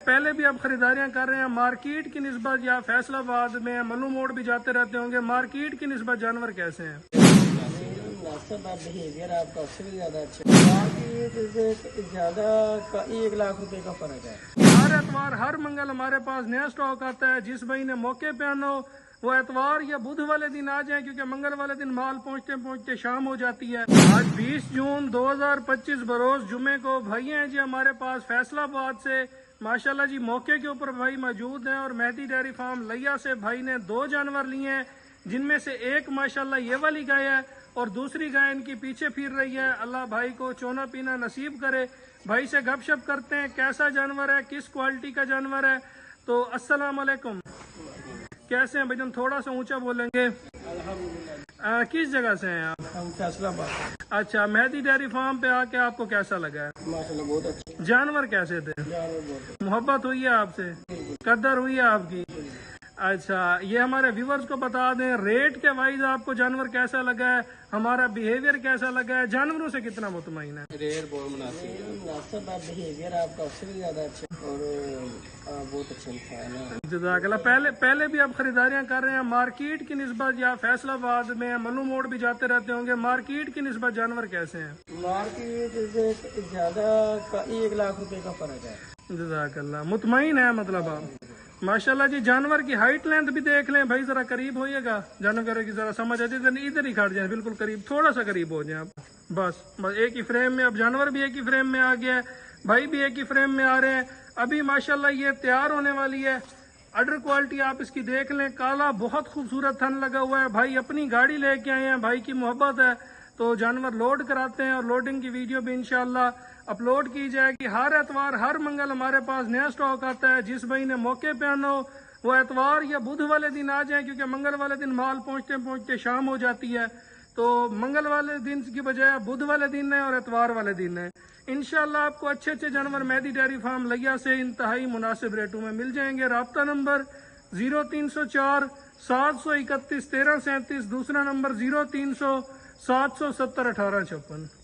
پہلے بھی آپ خریداریاں کر رہے ہیں مارکیٹ کی نسبت یا فیصل آباد میں ملو موڑ بھی جاتے رہتے ہوں گے، مارکیٹ کی نسبت جانور کیسے ہیں؟ مناسب بہیویئر آپ کا اس سے بھی زیادہ اچھا مارکیٹ سے زیادہ 1 لاکھ روپے کا فرق ہے۔ ہر اتوار ہر منگل ہمارے پاس نیا سٹاک آتا ہے، جس بھائی نے موقع پہ آنا ہو وہ اتوار یا بدھ والے دن آ جائیں، کیونکہ منگل والے دن مال پہنچتے پہنچتے شام ہو جاتی ہے۔ آج 20 جون 2025 بروز جمعے کو بھائی ہیں جی ہمارے پاس فیصل آباد سے ماشاءاللہ جی موقع کے اوپر بھائی موجود ہیں، اور مہدی ڈیری فارم لیا سے بھائی نے 2 جانور لیے ہیں، جن میں سے ایک ماشاءاللہ یہ والی گائے ہے اور دوسری گائے ان کی پیچھے پھر رہی ہے۔ اللہ بھائی کو چونا پینا نصیب کرے۔ بھائی سے گپ شپ کرتے ہیں کیسا جانور ہے، کس کوالٹی کا جانور ہے۔ تو السلام علیکم، کیسے ہیں بھائی جان؟ تھوڑا سا اونچا بولیں گے۔ کس جگہ سے ہیں آپ؟ ہم فیصل آباد۔ اچھا، مہدی ڈیری فارم پہ آ کے آپ کو کیسا لگا ہے؟ ماشاءاللہ بہت اچھا جانور کیسے تھے؟ جانور بہت محبت ہوئی ہے آپ سے؟ قدر ہوئی ہے آپ کی؟ اچھا، یہ ہمارے ویورز کو بتا دیں ریٹ کے وائز آپ کو جانور کیسا لگا ہے، ہمارا بیہیویئر کیسا لگا ہے، جانوروں سے کتنا مطمئن ہے؟ ریٹ بہت مناسب بہیویئر آپ کا اس سے بھی زیادہ اچھا اور بہت اچھا انسان ہے۔ جزاک اللہ۔ پہلے بھی آپ خریداریاں کر رہے ہیں مارکیٹ کی نسبت یا فیصل آباد میں ملو موڑ بھی جاتے رہتے ہوں گے، مارکیٹ کی نسبت جانور کیسے ہیں؟ مارکیٹ سے زیادہ 1 لاکھ روپے کا فرق ہے۔ جزاک اللہ، مطمئن ہے مطلب آپ؟ ماشاءاللہ جی، جانور کی ہائٹ لینتھ بھی دیکھ لیں بھائی، ذرا قریب ہوئیے گا، جانور کی ذرا سمجھ آتی ہے، ادھر ہی کھڑ جائیں، بالکل قریب، تھوڑا سا قریب ہو جائیں آپ، بس ایک ہی فریم میں۔ اب جانور بھی ایک ہی فریم میں آ گیا ہے، بھائی بھی ایک ہی فریم میں آ رہے ہیں۔ ابھی ماشاءاللہ یہ تیار ہونے والی ہے۔ اڈر کوالٹی آپ اس کی دیکھ لیں، کالا بہت خوبصورت تھن لگا ہوا ہے۔ بھائی اپنی گاڑی لے کے آئے ہیں، بھائی کی محبت ہے تو جانور لوڈ کراتے ہیں، اور لوڈنگ کی ویڈیو بھی انشاءاللہ اپلوڈ کی جائے گی۔ ہر اتوار ہر منگل ہمارے پاس نیا سٹاک آتا ہے، جس بھائی نے موقع پہ آنا ہو وہ اتوار یا بدھ والے دن آ جائیں، کیونکہ منگل والے دن مال پہنچتے پہنچتے شام ہو جاتی ہے۔ تو منگل والے دن کی بجائے بدھ والے دن ہے اور اتوار والے دن ہے۔ انشاءاللہ آپ کو اچھے اچھے جانور مہدی ڈیری فارم لیا سے انتہائی مناسب ریٹوں میں مل جائیں گے۔ رابطہ نمبر 0304 731 1337، دوسرا نمبر 0300 770 1856۔